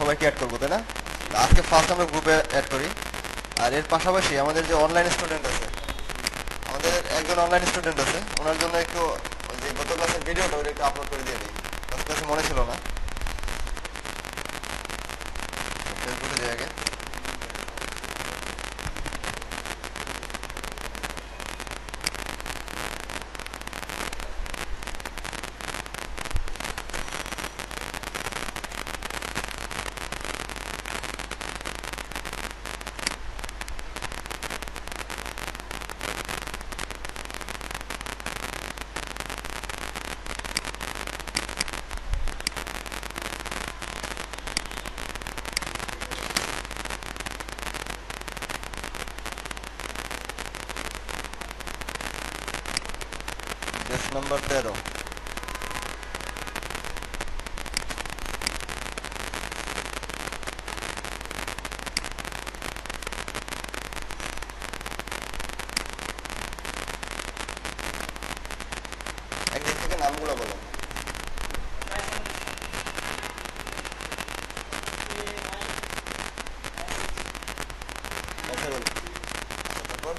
সবাইকে অ্যাড করবো, তাই না? আজকে ফার্স্ট আমরা গ্রুপে অ্যাড করি। আর এর পাশাপাশি আমাদের যে অনলাইন স্টুডেন্ট আছে, আমাদের একজন অনলাইন স্টুডেন্ট আছে, ওনার জন্য একটু যে গত ক্লাসের ভিডিওটা ওটা একটু আপলোড করে দিয়ে দিই। গত ক্লাসে মনে ছিল না, ফেসবুকে যাই আগে। Page number 13। একদিক থেকে নামগুলো বলেন। তারপর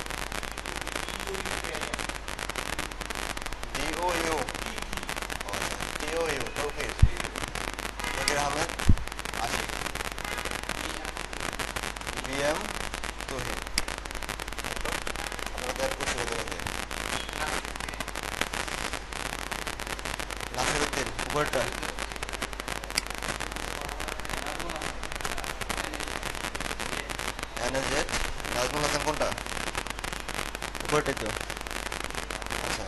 DOU, TOU তৌহিদ, তৌহিদ আহমেদ আশিক, BM তৌহিদ। আপনারা অ্যাড করতে হতে পারে। নাসিরউদ্দিন উপরটা, NZ নাজমুল হাসান কোনটা? উপরটাই তো। আচ্ছা,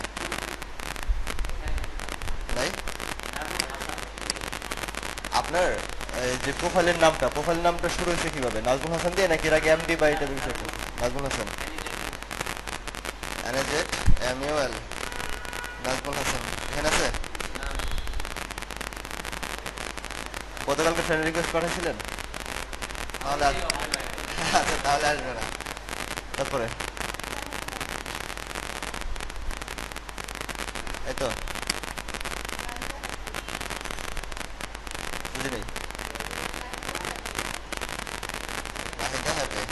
নাই আপনার যে প্রোফাইলের নামটা শুরু হয়েছে কিভাবে? নাজমুল হাসান দিয়ে নাকি এর আগে MD বা এটা কিছু একটা? নাজমুল হাসান, NZ MUL, নাজমুল হাসান এখানে আছে। গতকালকে ফ্রেন্ড রিকোয়েস্ট পাঠিয়েছিলেন? তাহলে আচ্ছা, তাহলে আসবে না। তারপরে এই তো বুঝি নেই। নাহিদা হ্যাপি,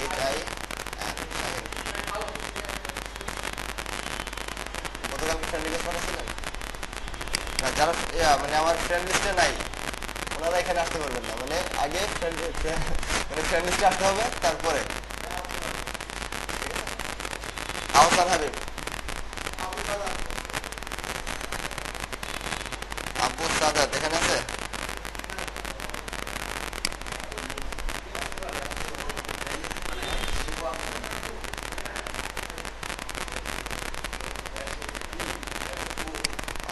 এটাই IN SHAHIN। গতকালকে ফ্রেন্ড রিকোয়েস্ট পাঠিয়েছিলেন না? যারা মানে আমার ফ্রেন্ড লিস্টে নাই ওনারা এখানে আসতে পারবেন না। মানে আগে ফ্রেন্ড লিস্টে আসতে হবে, তারপরে আহসান হাবিব, আব্বু সাদাত এখানে আছে।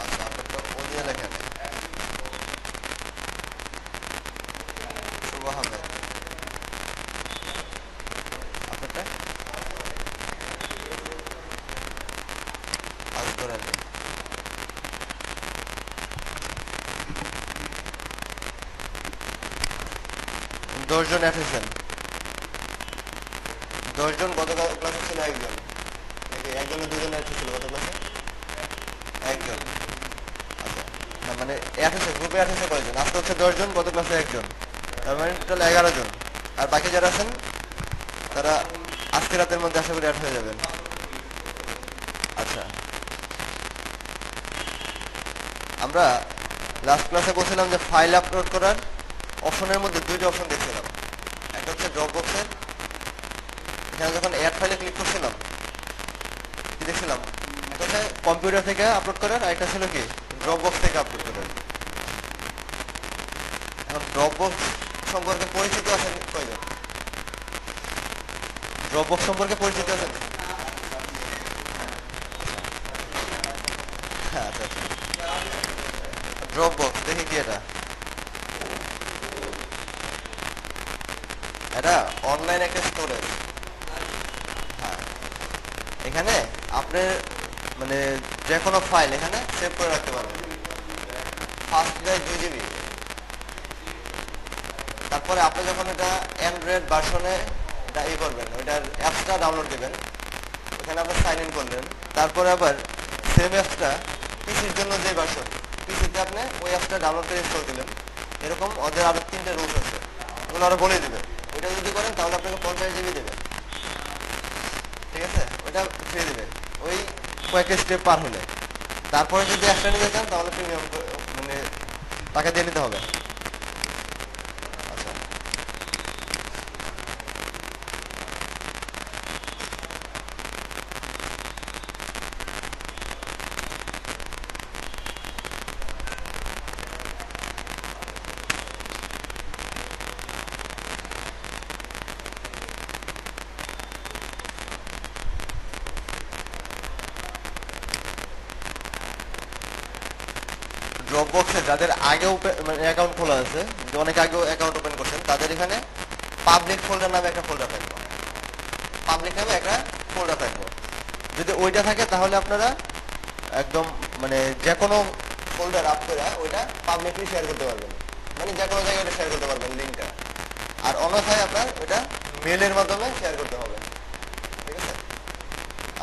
আচ্ছা, আপনারটা ওদিয়াল এখানে, শুভ আহমেদ আপনারটা, আজগর আলী। 10 জন অ্যাড হয়েছেন। 10 জন গত ক্লাসে ছিল একজন, নাকি একজনের দুজন অ্যাড ছিল গত ক্লাসে? একজন। আচ্ছা, না মানে অ্যাড হয়েছে, গ্রুপে অ্যাড হয়েছে কয়জন? আজকে হচ্ছে 10 জন, গত ক্লাসে একজন, তার মানে টোটাল 11 জন। আর বাকি যারা আছেন তারা আজকে রাতের মধ্যে আশা করি অ্যাড হয়ে যাবেন। আচ্ছা, আমরা লাস্ট ক্লাসে বলছিলাম যে ফাইল আপলোড করার অপশনের মধ্যে দুইটা অপশন দেখছিলাম। একটা হচ্ছে ড্রপ বক্সের, এখানে যখন অ্যাড ফাইলে ক্লিক করছিলাম কি দেখছিলাম? একটা হচ্ছে কম্পিউটার থেকে আপলোড করার, আর একটা ছিল কি ড্রপ বক্স থেকে আপলোড করার। এখন ড্রপ বক্স সম্পর্কে পরিচিত আছেন কয়জন? ড্রপ বক্স সম্পর্কে পরিচিত আছেন? হ্যাঁ, আচ্ছা আচ্ছা। ড্রপ বক্স দেখি কি এটা? এটা অনলাইন একটা স্টোরেজ। এখানে আপনি মানে যে কোনো ফাইল এখানে সেভ করে রাখতে পারবেন। ফার্স্ট দেয় 2 GB। তারপরে আপনি যখন এটা অ্যান্ড্রয়েড ভার্সনে এটা করবেন, ওইটার অ্যাপসটা ডাউনলোড দেবেন, ওখানে আপনি সাইন ইন করলেন। তারপরে আবার সেম অ্যাপসটা পিসির জন্য যে ভার্সন, পিসিতে আপনি ওই অ্যাপসটা ডাউনলোড করে ইনস্টল দিলেন। এরকম ওদের আরো 3টে রুলস আছে, ওগুলো আরো বলে দেবে। ওইটা যদি করেন তাহলে আপনাকে 50 GB দেবে, ঠিক আছে? ওইটা ফ্রি দেবে ওই কয়েকটা স্টেপ পার হলে। তারপরে যদি একটা নিতে চান তাহলে প্রিমিয়াম মানে টাকা দিয়ে নিতে হবে। আচ্ছা, ড্রপবক্সে যাদের আগে মানে অ্যাকাউন্ট খোলা আছে, অনেক আগে অ্যাকাউন্ট ওপেন করছেন, তাদের এখানে পাবলিক ফোল্ডার নামে একটা ফোল্ডার থাকবে। পাবলিক নামে একটা ফোল্ডার থাকবে। যদি ওইটা থাকে তাহলে আপনারা একদম মানে যে কোনো ফোল্ডার আপ করে ওইটা পাবলিকলি শেয়ার করতে পারবেন, মানে যে কোনো জায়গায় শেয়ার করতে পারবেন লিঙ্কটা। আর অন্যথায় আপনার ওইটা মেলের মাধ্যমে শেয়ার করতে হবে, ঠিক আছে?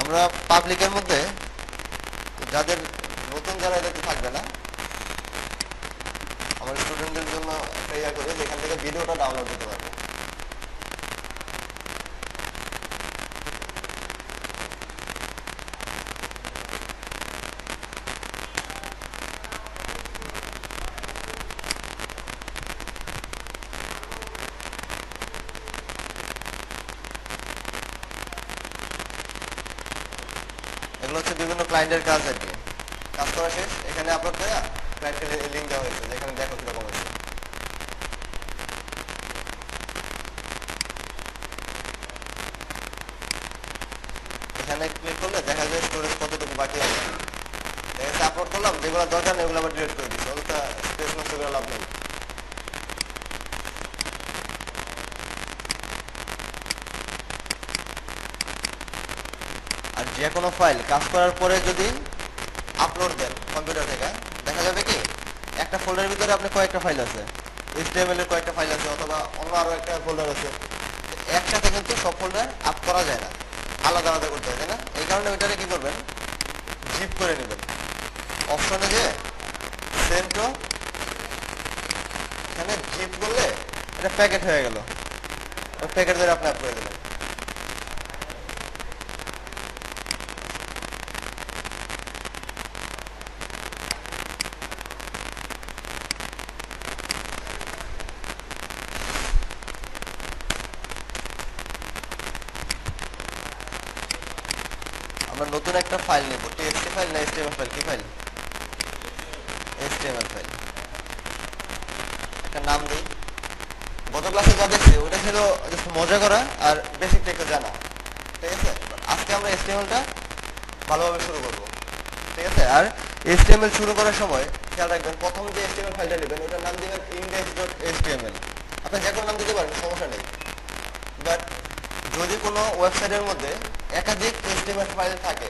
আমরা পাবলিকের মধ্যে যাদের নতুন যারা এটাতে থাকবে না, আমার স্টুডেন্টদের জন্য একটা ইয়া করে যেখান থেকে ভিডিওটা ডাউনলোড দিতে পারবে। এগুলো হচ্ছে বিভিন্ন ক্লায়েন্টের কাজ আর কি। কাজ করা শেষ, এখানে আপলোড করে ক্লায়েন্টের লিঙ্ক দেওয়া হয়েছে, যেখানে দেখো কিরকম হয়েছে। এখানে ক্লিক করলে দেখা যায় স্টোরেজ কতটুকু বাকি আছে। দেখা যাচ্ছে আপলোড করলাম, যেগুলো দরকার নেই ওগুলো আবার ডিলিট করে দিচ্ছি, ওটা স্পেস নষ্ট করে লাভ নেই। আর যে কোনো ফাইল কাজ করার পরে যদি আপলোড দেন কম্পিউটার থেকে, দেখা যাবে কি একটা ফোল্ডারের ভিতরে আপনার কয়েকটা ফাইল আছে, HTML এর কয়েকটা ফাইল আছে, অথবা অন্য আরো একটা ফোল্ডার আছে। একসাথে কিন্তু সব ফোল্ডার আপ করা যায় না, আলাদা আলাদা করতে হয়, তাই না? এই কারণে ওইটারে কি করবেন, জিপ করে নেবেন। অপশনে যে সেন্ড টু, এখানে জিপ করলে এটা প্যাকেট হয়ে গেল, ওই প্যাকেট ধরে আপনি আপ করে দেবেন। আমরা নতুন একটা ফাইল নেব, টিএক্সটি ফাইল না HTML ফাইল? কি ফাইল? HTML file. একটা নাম দিই। গত ক্লাসে যা দেখছি ওটা ছিল জাস্ট মজা করা আর বেসিক টেক্সট জানা, ঠিক আছে? আজকে আমরা HTML-টা ভালোভাবে শুরু করব, ঠিক আছে? আর HTML শুরু করার সময় খেয়াল রাখবেন, প্রথম যে HTML ফাইলটা নেবেন ওটার নাম দিবেন index.html। আপনি যে কোনো নাম দিতে পারেন, সমস্যা নেই। বাট যদি কোনো ওয়েবসাইটের মধ্যে একাধিক HTML ফাইল থাকে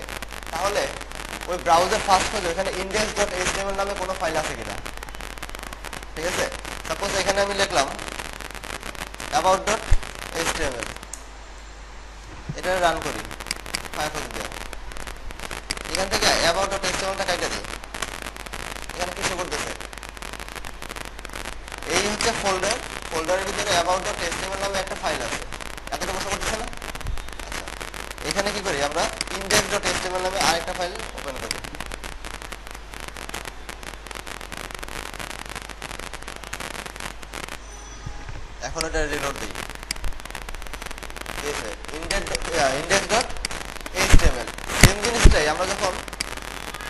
তাহলে ওই ব্রাউজার ফার্স্ট খোঁজে ওখানে index.html নামে কোনো ফাইল আছে কিনা, ঠিক আছে? সাপোজ এখানে আমি লিখলাম about.html, এটা রান করি ফায়ারফক্স দিয়ে। এখান থেকে about.html-টা কাইটা দিই, এখানে কিছু করতেছে। এই হচ্ছে ফোল্ডার, ফোল্ডারের ভিতরে about.html নামে একটা ফাইল আছে, এতটা বসে করতেছে না? আচ্ছা, এখানে কি করি আমরা, index.html নামে আরেকটা ফাইল ওপেন করি। এখন এটা রিলোড দিই, index.html। সেম জিনিসটাই আমরা যখন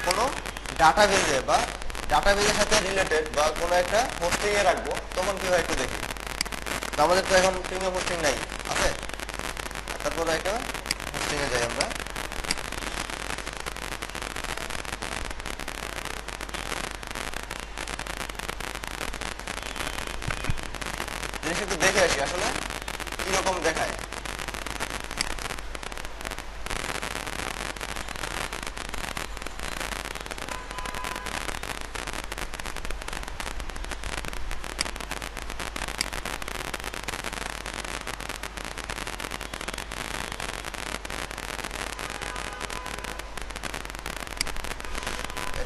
কোনো ডাটাবেজে বা ডাটাবেজের সাথে রিলেটেড বা কোনো একটা হোস্টিং এ রাখবো তখন কি হয় একটু দেখি। তো আমাদের তো এখন প্রিমিয়াম হোস্টিং নাই, আছে? তারপর একটা হোস্টিং এ যাই আমরা। জিনিস একটু দেখে আসি আসলে কিরকম দেখায়।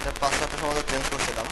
এটা পাসওয়ার্ডটা সম্ভবত চেঞ্জ করছিলাম।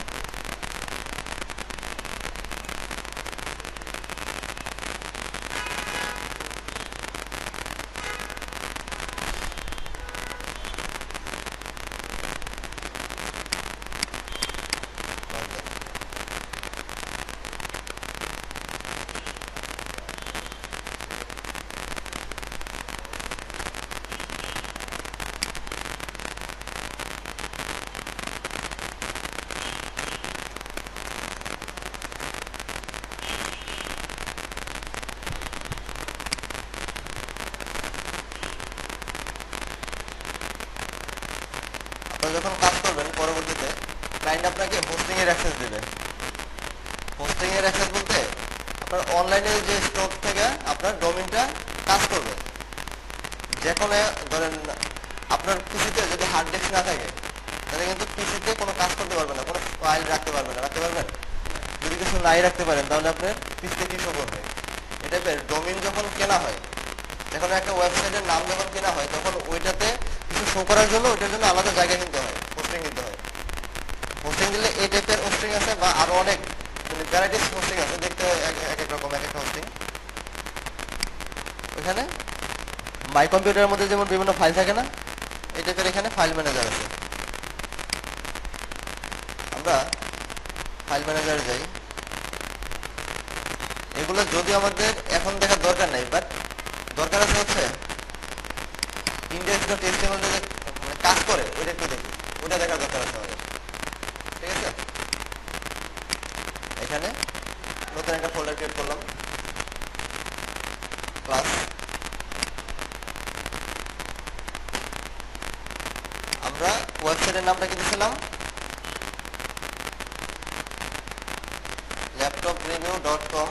যখন কাজ করবেন পরবর্তীতে ক্লায়েন্ট আপনাকে হোস্টিং এর অ্যাক্সেস দেবে। হোস্টিং এর অ্যাক্সেস বলতে আপনার অনলাইনে যে স্টোর থেকে আপনার ডোমেইনটা কাজ করবে। যেখানে ধরেন আপনার পিসিতে যদি হার্ড ডিস্ক না থাকে তাহলে কিন্তু পিসিতে কোনো কাজ করতে পারবেন না, কোনো ফাইল রাখতে পারবেন না। রাখতে পারবেন? যদি কিছু নাই রাখতে পারেন তাহলে আপনার পিসিতে কি শো করবে? এই টাইপের ডোমেইন যখন কেনা হয়, যখন একটা ওয়েবসাইটের নাম যখন কেনা হয় তখন ওইটাতে কিছু শো করার জন্য ওইটার জন্য আলাদা জায়গা কিনতে হয়, হোস্টিং কিনতে হয়। হোস্টিং দিলে এই টাইপের হোস্টিং আছে বা আরো অনেক ভ্যারাইটিস হোস্টিং আছে, দেখতে এক এক রকম এক একটা হোস্টিং। ওইখানে মাই কম্পিউটারের মধ্যে যেমন বিভিন্ন ফাইল থাকে না, এই টাইপের এখানে ফাইল ম্যানেজার আছে। আমরা ফাইল ম্যানেজারে যাই। এগুলো যদি আমাদের এখন দেখার দরকার নেই, বাট দরকার আছে হচ্ছে index.html যে কাজ করে ওইটা একটু দেখি, ওটা দেখার দরকার আছে আমাদের। ঠিক আছে, এখানে নতুন একটা ফোল্ডার ক্রিয়েট করলাম, ক্লাস। আমরা ওয়েবসাইটের নামটা কি দিয়েছিলাম? laptopreview.com,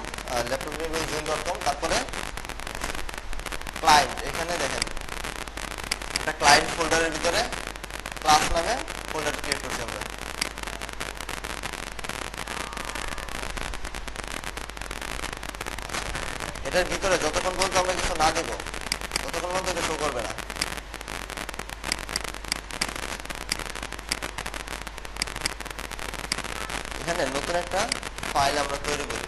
laptopreview.com। তারপরে ক্লায়েন্ট, এখানে দেখেন একটা ক্লায়েন্ট ফোল্ডারের ভিতরে ক্লাস নামে ফোল্ডার ক্রিয়েট করছি আমরা। এটার ভিতরে যতক্ষণ পর্যন্ত আমরা কিছু না দেবো ততক্ষণ পর্যন্ত এটা শো করবে না। এখানে নতুন একটা ফাইল আমরা তৈরি করি।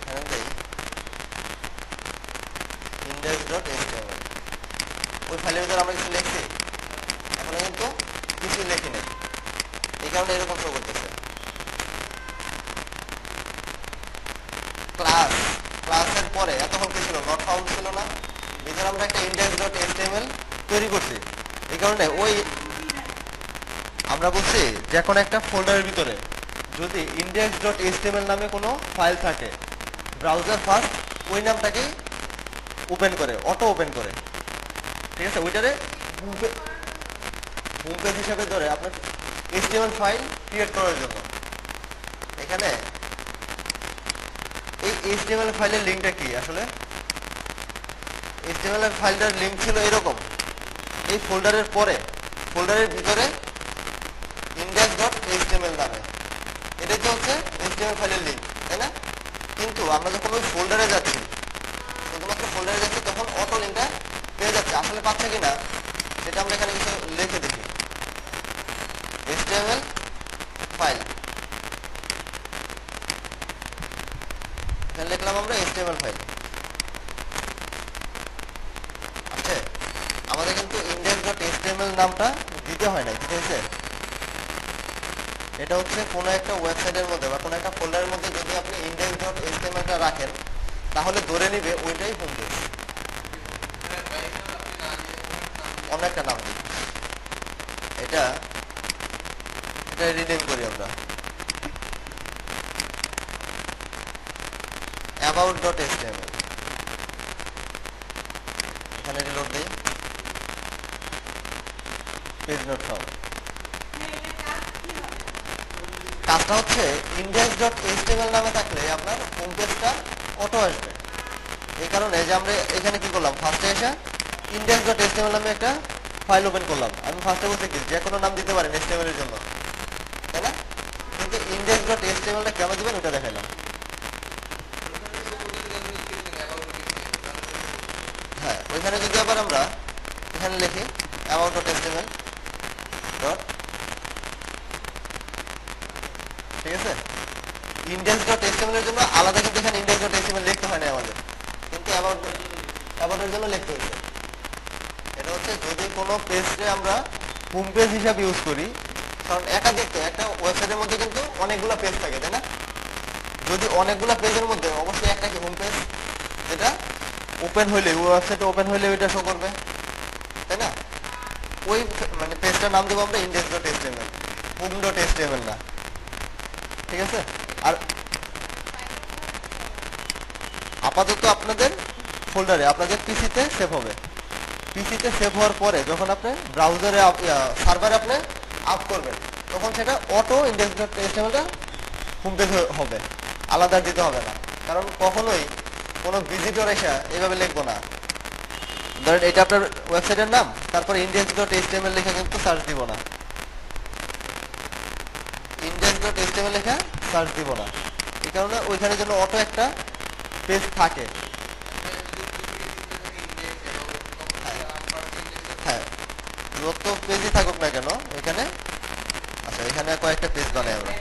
এখানে দেই index.html। ওই ফাইলের ভিতরে আমরা কিছু লিখছি, এখনো কিন্তু কিছু লিখি নেই, এই কারণে এরকম শো করতেছে। ক্লাস, ক্লাসের পরে এতক্ষণ কি ছিল? নট ফাউন্ড ছিল না, ভিতরে আমরা একটা index.html তৈরি করছি। এই কারণে ওই আমরা বলছি যে কোনো একটা ফোল্ডারের ভিতরে যদি index.html নামে কোনো ফাইল থাকে, ব্রাউজার ফার্স্ট ওই নামটাকেই ওপেন করে, অটো ওপেন করে। ঠিক আছে, ওইটারে হোম পেজ হিসাবে ধরে আপনার HTML ফাইল ক্রিয়েট করার জন্য। এখানে এই HTML ফাইলের লিঙ্কটা কি? আসলে HTML এর ফাইলটার লিঙ্ক ছিল এরকম, এই ফোল্ডারের পরে ফোল্ডারের ভিতরে index.html নামে, এটাই তো হচ্ছে HTML ফাইলের লিঙ্ক, তাই না? কিন্তু আমরা যখন ওই ফোল্ডারে যাচ্ছি, শুধুমাত্র ফোল্ডারে যাচ্ছি, তখন অটো লিঙ্কটা পেয়ে যাচ্ছে। আসলে পাচ্ছে কিনা সেটা আমরা এখানে কিছু লিখে দেখি। HTML ফাইল, এখানে লিখলাম আমরা HTML ফাইল। আচ্ছা, আমাদের কিন্তু index.html নামটা দিতে হয় না, ঠিক আছে? এটা হচ্ছে কোনো একটা ওয়েবসাইটের মধ্যে বা কোনো একটা ফোল্ডারের মধ্যে যদি আপনি index.html-টা রাখেন তাহলে ধরে নিবে ওইটাই হোম পেজ। অন্য একটা নাম দিই, এটা রিনেম করি আমরা about.html। এখানে রিলোড দিই, পেজ নট ফাউন্ড। কাজটা হচ্ছে index.html নামে থাকলে আপনার হোম পেজটা অটো আসবে। এই কারণে যে আমরা এখানে কি করলাম, ফার্স্টে এসে index.html নামে একটা ফাইল ওপেন করলাম। আমি ফার্স্টে বলতে কি যে কোনো নাম দিতে পারেন HTML এর জন্য, তাই না? কিন্তু index.html-টা কেন দিবেন ওটা দেখাইলাম। ওইখানে যদি আবার আমরা এখানে লিখি about.html ডট, ঠিক আছে, index.html এর জন্য আলাদা কিন্তু এখানে index.html লিখতে হয় না আমাদের, কিন্তু about এর জন্য লিখতে হয়েছে। এটা হচ্ছে যদি কোনো পেজকে আমরা হোম পেজ হিসাবে ইউজ করি, কারণ একাধিক একটা ওয়েবসাইটের মধ্যে কিন্তু অনেকগুলো পেজ থাকে, তাই না? যদি অনেকগুলো পেজের মধ্যে অবশ্যই একটা কি হোম পেজ, যেটা ওপেন হইলে ওয়েবসাইট ওপেন হইলে ওইটা শো করবে, তাই না? ওই মানে পেজটার নাম দেবো আমরা index.html, home.html না, ঠিক আছে? আর আপাতত আপনাদের ফোল্ডারে আপনাদের পিসিতে সেভ হবে। পিসিতে সেভ হওয়ার পরে যখন আপনি ব্রাউজারে সার্ভারে আপনি আপ করবেন, তখন সেটা অটো index.html হোম পেজ হবে, আলাদা দিতে হবে না। কারণ কখনোই কোনো ভিজিটর এসে এইভাবে লিখবো না, ধরেন এটা আপনার ওয়েবসাইটের নাম, তারপর index.html লেখা কিন্তু সার্চ দিব না, index.html লেখা সার্চ দিব না। এই কারণে ওইখানে যেন অটো একটা পেজ থাকে। হ্যাঁ, যত পেজই থাকুক না কেন ওইখানে, আচ্ছা এখানে কয়েকটা পেজ বানাই আমরা।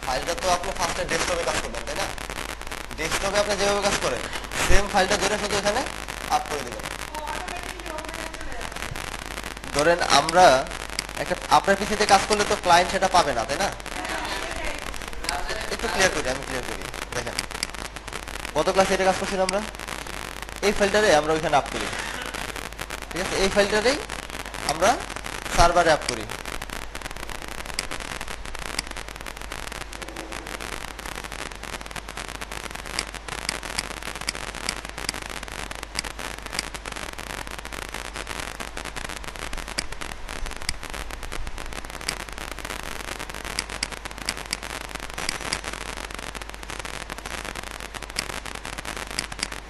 ফাইলটা তো আপনি ফার্স্টে ডেস্কটপে কাজ করবেন, তাই না? ডেস্কটপে আপনি যেভাবে কাজ করেন সেম ফাইলটা ধরে শুধু এখানে আপ করে দিবেন। ধরেন আমরা একটা আপনার পিসিতে কাজ করলে তো ক্লায়েন্ট সেটা পাবে না, তাই না? একটু ক্লিয়ার করি, আমি ক্লিয়ার করি। দেখেন গত ক্লাসে এটা কাজ করছিলাম আমরা, এই ফাইলটারে আমরা ওইখানে আপ করি, ঠিক আছে? এই ফাইলটারেই আমরা সার্ভারে আপ করি।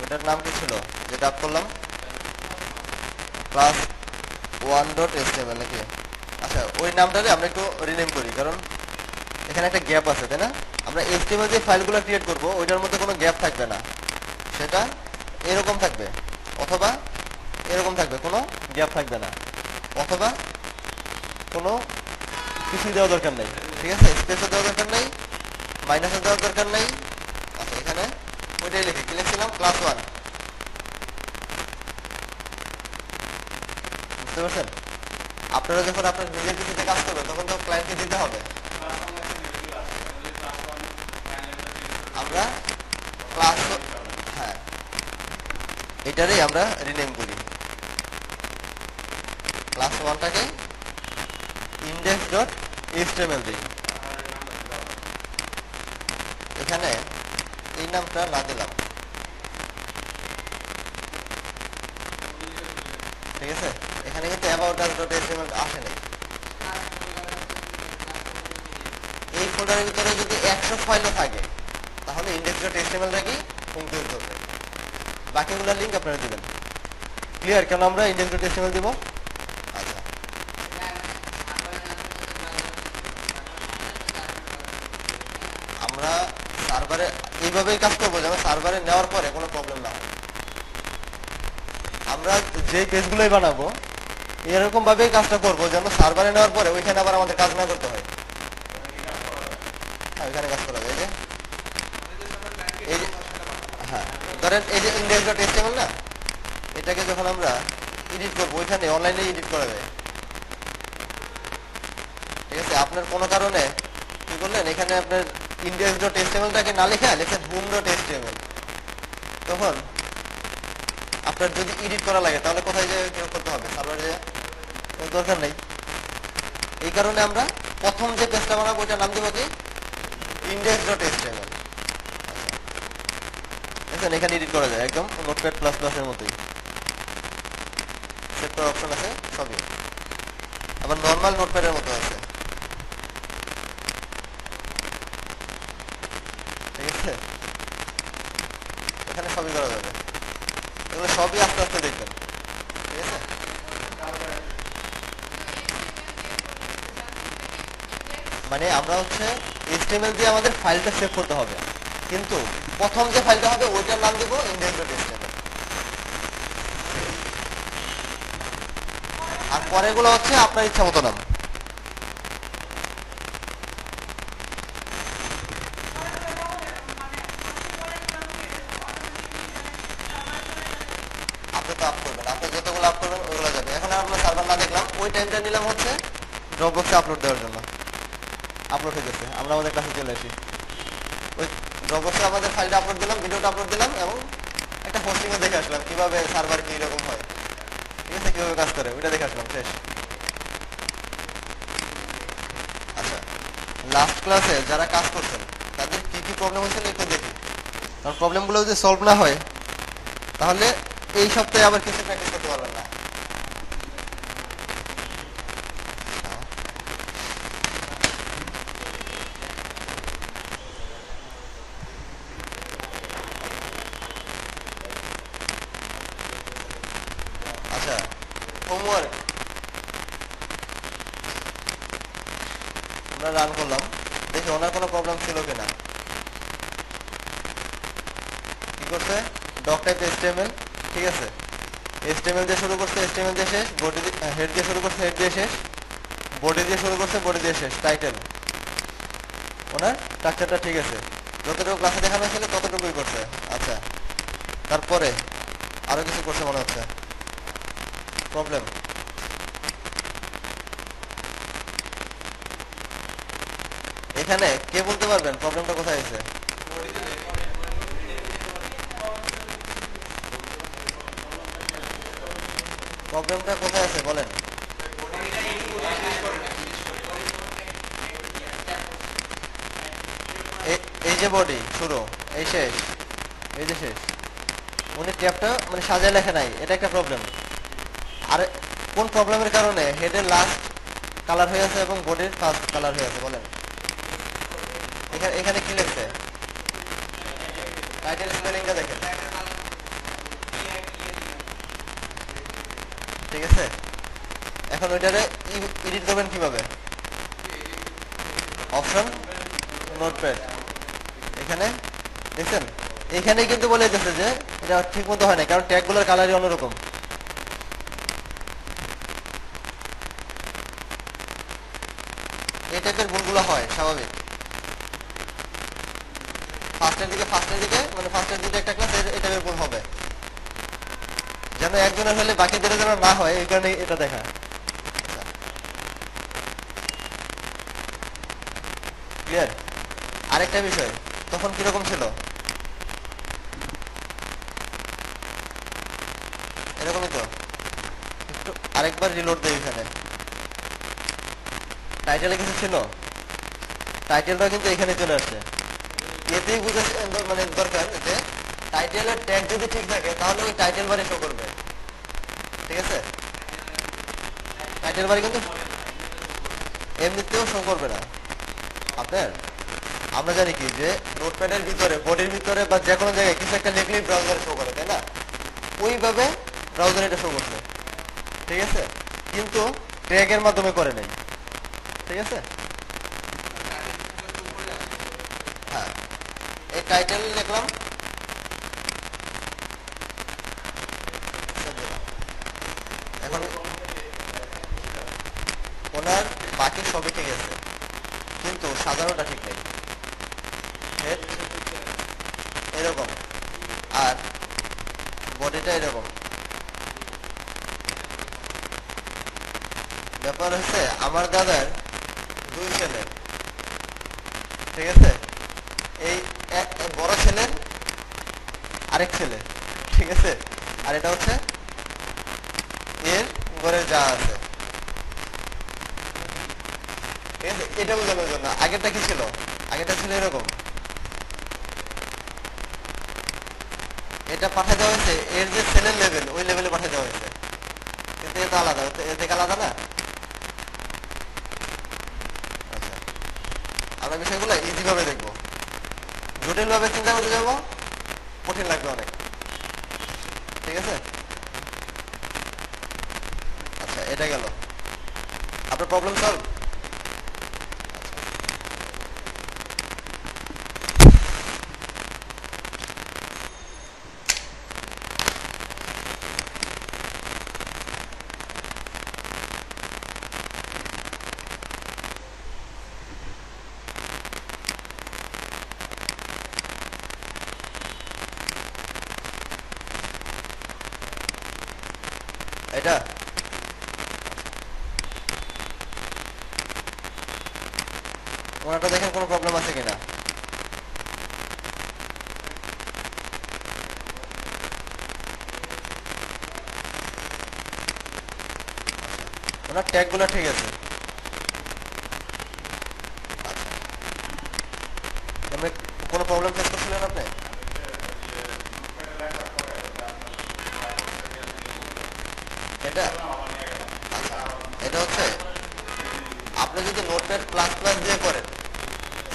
ওটার নাম কি ছিল যেটা আপ করলাম? class1.html নাকি? আচ্ছা ওই নামটারে আমরা একটু রিনেম করি, কারণ এখানে একটা গ্যাপ আছে, তাই না? আমরা HTML যে ফাইলগুলো ক্রিয়েট করব ওইটার মধ্যে কোনো গ্যাপ থাকবে না, সেটা এরকম থাকবে অথবা এরকম থাকবে, কোনো গ্যাপ থাকবে না, অথবা কোনো কিছুই দেওয়া দরকার নেই, ঠিক আছে? স্পেসও দেওয়া দরকার নেই, মাইনাসও দেওয়ার দরকার নেই। আচ্ছা এখানে ওইটাই লিখে কি লিখছিলাম? class1, বুঝতে পারছেন? আপনারা যখন আপনার নিজের পিসিতে কাজ করবেন তখন তো ক্লায়েন্টকে দিতে হবে। আমরা ক্লাস, হ্যাঁ এটারই আমরা রিনেম করি, class1টাকে index.html দিই। এখানে এই নামটা না দিলাম, ঠিক আছে? এখানে কিন্তু about.html আসে নাই। এই ফোল্ডারের ভিতরে যদি 100 ফাইলও থাকে তাহলে index.html নাকি হোম পেজ ধরবে, বাকিগুলোর লিঙ্ক আপনারা দিবেন। ক্লিয়ার? কেন আমরা index.html দিব? আচ্ছা আমরা সার্ভারে এইভাবেই কাজ করবো যেন সার্ভারে নেওয়ার পরে কোনো প্রবলেম না হয়। আমরা যে পেজগুলোই বানাবো এরকম ভাবেই কাজটা করবো যেন সার্ভারে নেওয়ার পরে ওইখানে আবার আমাদের কাজ না করতে হয়। হ্যাঁ ওইখানে কাজ করা যায়, এই যে হ্যাঁ ধরেন এই যে index.html না, এটাকে যখন আমরা এডিট করবো ওইখানে অনলাইনে এডিট করা যায়, ঠিক আছে? আপনার কোনো কারণে কি করলেন, এখানে আপনার index.html-টাকে না লিখে লিখেন home.html, তখন আপনার যদি এডিট করা লাগে তাহলে কোথায় যে করতে হবে? সার্ভারে যে দরকার নেই। এই কারণে আমরা প্রথম যে পেজটা বানাবো ওইটার নাম দেবো কি? index.html। দেখেন এখানে এডিট করা যায় একদম নোটপ্যাড প্লাস প্লাসের মতোই, সেভ করার অপশন আছে সবই, আবার নর্মাল নোটপ্যাডের মতো আছে, ঠিক আছে? এখানে সবই করা যাবে, এগুলো সবই আস্তে আস্তে দেখবেন, ঠিক আছে? মানে আমরা হচ্ছে HTML দিয়ে আমাদের ফাইলটা সেভ করতে হবে, কিন্তু প্রথম যে ফাইলটা হবে ওইটার নাম দিব index.html, আর পরেরগুলো হচ্ছে আপনার ইচ্ছা মতো নাম। আপনি তো আপ করবেন, আপনি যতগুলো আপ করবেন ওইগুলো যাবে। এখন আমরা সার্ভার না দেখলাম, ওই টাইমটা নিলাম হচ্ছে ড্রপবক্সে আপলোড দেওয়ার জন্য। আপলোড হয়ে গেছে, আমরা আমাদের কাছে চলে আসি। ওই ড্রপবক্সে আমাদের ফাইলটা আপলোড দিলাম, ভিডিওটা আপলোড দিলাম এবং একটা হোস্টিংও দেখে আসলাম কিভাবে সার্ভার কি রকম হয়, ঠিক আছে, কিভাবে কাজ করে ওইটা দেখে আসলাম, শেষ। আচ্ছা, লাস্ট ক্লাসে যারা কাজ করছেন তাদের কি কি প্রবলেম হয়েছিল একটু দেখি, কারণ প্রবলেমগুলো যদি সলভ না হয় তাহলে এই সপ্তাহে আবার কিছু প্র্যাকটিস করতে পারবেন না। আচ্ছা, হোমওয়ার্ক আমরা রান করলাম, দেখি ওনার কোনো প্রবলেম ছিল কিনা। কি করছে, ডক টাইপ HTML, ঠিক আছে, HTML দিয়ে শুরু করছে, HTML দিয়ে শেষ, বডি হেড দিয়ে শুরু করছে, হেড দিয়ে শেষ, বডি দিয়ে শুরু করছে, বডি দিয়ে শেষ, টাইটেল। ওনার স্ট্রাকচারটা ঠিক আছে, যতটুকু ক্লাসে দেখানো হয়েছিল ততটুকুই করছে। আচ্ছা, তারপরে আরো কিছু করছে মনে হচ্ছে। প্রবলেম এখানে কে বলতে পারবেন প্রবলেমটা কোথায় আছে? প্রবলেমটা কোথায় আছে বলেন। এই যে বডি শুরু, এই শেষ, এই যে শেষ, উনি ট্যাবটা মানে সাজায় লেখা নাই, এটা একটা প্রবলেম। আর কোন প্রবলেমের কারণে হেডের লাস্ট কালার হয়ে আছে এবং বডির ফার্স্ট কালার হয়ে আছে বলেন। এখানে এখানে কি লিখছে, টাইটেল স্পেলিংটা দেখেন, ঠিক আছে। এখন ওইটারে এডিট করবেন কিভাবে, অপশন নোটপ্যাড, এখানে দেখছেন, এখানেই কিন্তু বলে দিতেছে যে এটা ঠিক মতো হয় না, কারণ ট্যাগগুলোর কালারই অন্যরকম। এই টাইপের ভুলগুলো হয় স্বাভাবিক। ফার্স্টের দিকে মানে ফার্স্টের দিকে একটা ক্লাস এই টাইপের ভুল হবে, যেন একজনের হলে বাকিদের যেন না হয় এই কারণে এটা দেখা। ক্লিয়ার। আরেকটা বিষয়, তখন কিরকম ছিল, এরকমই তো। একটু আরেকবার রিলোড দেই, এখানে টাইটেলে কিছু ছিল, টাইটেলটা কিন্তু এখানে চলে আসছে। এতেই বুঝে মানে দরকার যে টাইটেলের ট্যাগ যদি ঠিক থাকে তাহলে ওই টাইটেল বারে শো করবে, ঠিক আছে। টাইটেল বারে কিন্তু এমনিতেও শো করবে না আপনার। আমরা জানি কি যে নোটপ্যাডের ভিতরে, বডির ভিতরে বা যে কোনো জায়গায় কিছু একটা লিখলেই ব্রাউজারে শো করে, তাই না? ওইভাবে ব্রাউজারে এটা শো করছে, ঠিক আছে, কিন্তু ট্যাগের মাধ্যমে করে নাই, ঠিক আছে। হ্যাঁ, এই টাইটেল লিখলাম, এখন ওনার বাকি সবই ঠিক আছে কিন্তু সাজানোটা ঠিক নেই। হেড এরকম আর বডিটা এরকম। ব্যাপার হচ্ছে আমার দাদার 2 ছেলে, ঠিক আছে, এই বড় ছেলের আরেক ছেলে, ঠিক আছে, আর এটা হচ্ছে এর ঘরে যা আছে, ঠিক আছে। এটা বোঝানোর জন্য আগেরটা কি ছিল, আগেরটা ছিল এরকম, এটা পাঠিয়ে দেওয়া হয়েছে এর যে ছেলের লেভেল ওই লেভেলে পাঠিয়ে দেওয়া হয়েছে, কিন্তু এটা আলাদা, এর থেকে আলাদা না। আচ্ছা, আমরা বিষয়গুলো ইজি ভাবে দেখবো, জটিল ভাবে চিন্তা করতে যাবো কঠিন লাগবে অনেক, ঠিক আছে। আচ্ছা, এটা গেল আপনার প্রবলেম সলভ। এটা ওনাটা দেখেন কোনো প্রবলেম আছে কিনা। ওনার ট্যাগগুলো ঠিক আছে। এমনি কোনো প্রবলেম ফেস করছিলেন আপনি? এটা আচ্ছা, এটা হচ্ছে আপনি যদি নোটপ্যাড প্লাস প্লাস দিয়ে করেন,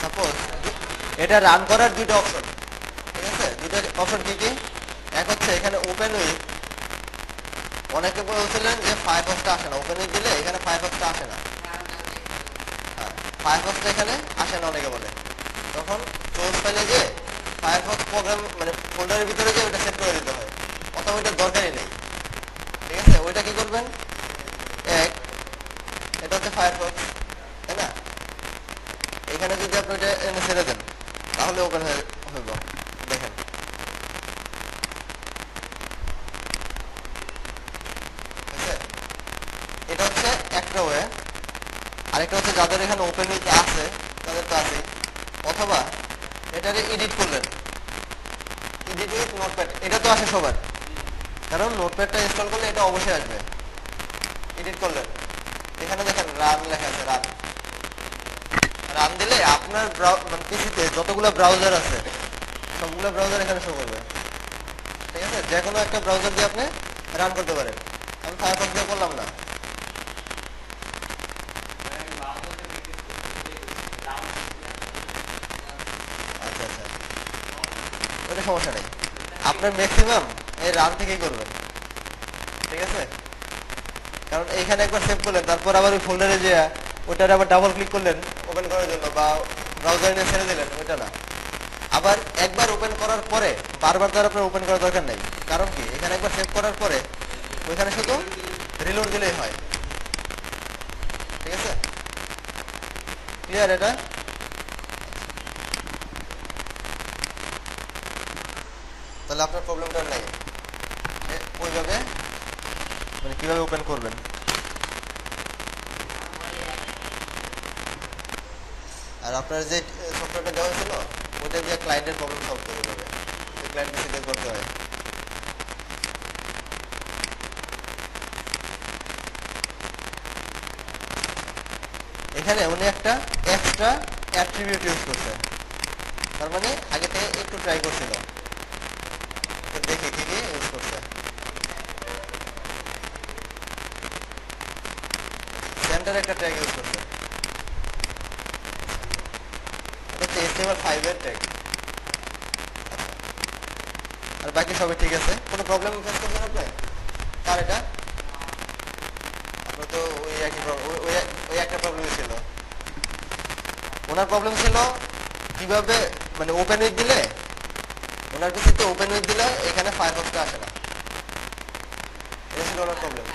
সাপোজ এটা রান করার দুইটা অপশন, ঠিক আছে? দুইটা অপশন কি কি? এক হচ্ছে এখানে ওপেন উইথ, অনেকে বলছিলেন যে ফায়ারফক্সটা আসে না, ওপেন উইথ দিলে এখানে ফায়ারফক্সটা আসে না। হ্যাঁ, ফায়ারফক্সটা এখানে আসে না অনেকে বলে। তখন সোর্স ফাইলে যে ফায়ারফক্স প্রোগ্রাম মানে ফোল্ডারের ভিতরে যে ওটা সেট করে দিতে হয়, অথবা ওইটার দরকারই নেই, ঠিক আছে? ওইটা কি করবেন, এক, এটা হচ্ছে ফায়ারফক্স, তাই না? এখানে যদি আপনি এটা এনে ছেড়ে দেন তাহলে ওপেন হয়ে হইব। দেখেন এটা হচ্ছে একটা ওয়ে। আরেকটা হচ্ছে যাদের এখানে ওপেন উইথ আছে তাদের তো আছে, অথবা এটারে এডিট করলেন, এডিট উইথ নোটপ্যাড, এটা তো আসে সবার, কারণ নোটপ্যাডটা ইনস্টল করলে এটা অবশ্যই আসবে। এডিট করলেন, এখানে দেখেন রান লেখা আছে, রান, রান দিলে আপনার পিসিতে যতগুলো ব্রাউজার আছে সবগুলো ব্রাউজার এখানে শো করবে, ঠিক আছে? যে কোনো একটা ব্রাউজার দিয়ে আপনি রান করতে পারেন। আমি ফায়ারফক্স দিয়ে করলাম না। আচ্ছা আচ্ছা, ওটা সমস্যা নেই, আপনার ম্যাক্সিমাম এই রান থেকেই করবেন, ঠিক আছে? কারণ এইখানে একবার সেভ করলেন, তারপর আবার ওই ফোল্ডারে যে ওটার আবার ডাবল ক্লিক করলেন ওপেন করার জন্য বা ব্রাউজারে নিয়ে ছেড়ে দিলেন, ওইটা না। আবার একবার ওপেন করার পরে বারবার তো আর আপনার ওপেন করার দরকার নেই, কারণ কি এখানে একবার সেভ করার পরে ওইখানে শুধু রিলোড দিলেই হয়, ঠিক আছে? ক্লিয়ার এটা? তাহলে আপনার প্রবলেমটা নাই, ওইভাবে মানে কিভাবে ওপেন করবেন। আর আপনার যে সফটওয়্যারটা দেওয়া হয়েছিল ওটা দিয়ে ক্লায়েন্টের প্রবলেম সলভ করে দেবে, ক্লায়েন্ট পিসিতে করতে হয়। এখানে উনি একটা এক্সট্রা অ্যাট্রিবিউট ইউজ করছে, তার মানে আগে থেকে একটু ট্রাই করছিল, দেখি কি কি ইউজ করছে। সেন্টার একটা ট্যাগ ইউজ করছে, এটা হচ্ছে HTML5 এর ট্যাগ। আর বাকি সবই ঠিক আছে, কোনো প্রবলেম ফেস করছেন আপনি? কার এটা? আপনার তো ওই একই ওই একটা প্রবলেম ছিল। ওনার প্রবলেম ছিল কিভাবে মানে ওপেন উইথ দিলে, ওনার পিসিতে ওপেন উইথ দিলে এখানে ফায়ারফক্সটা আসে না, এটা ছিল ওনার প্রবলেম।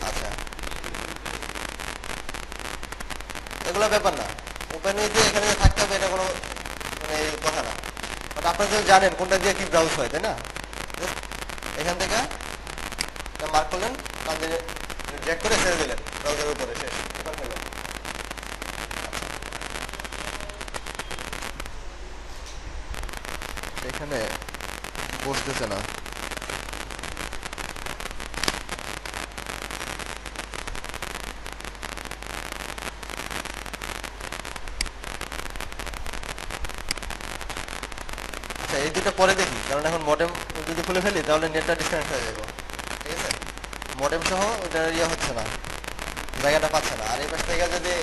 আচ্ছা, এগুলো ব্যাপার না, ওপেন উইথ দিয়ে এখানে থাকতে হবে এটা কোনো মানে কথা না। বাট আপনারা যদি জানেন কোনটা দিয়ে কি ব্রাউজ হয়, তাই না? এখান থেকে মার্ক করলেন, ড্র্যাগ করে ছেড়ে দিলেন ব্রাউজারের উপরে, শেষ, ওপেন হলো। এখানে বসতেছে না। আচ্ছা, এই দুটো পরে দেখি, কারণ এখন মডেম যদি খুলে ফেলি তাহলে নেটটা ডিসকানেক্ট হয়ে যাবে, ঠিক আছে? মডেম সহ ওটা ইয়ে হচ্ছে না, জায়গাটা পাচ্ছে না। আর এই পাশ থেকে যদি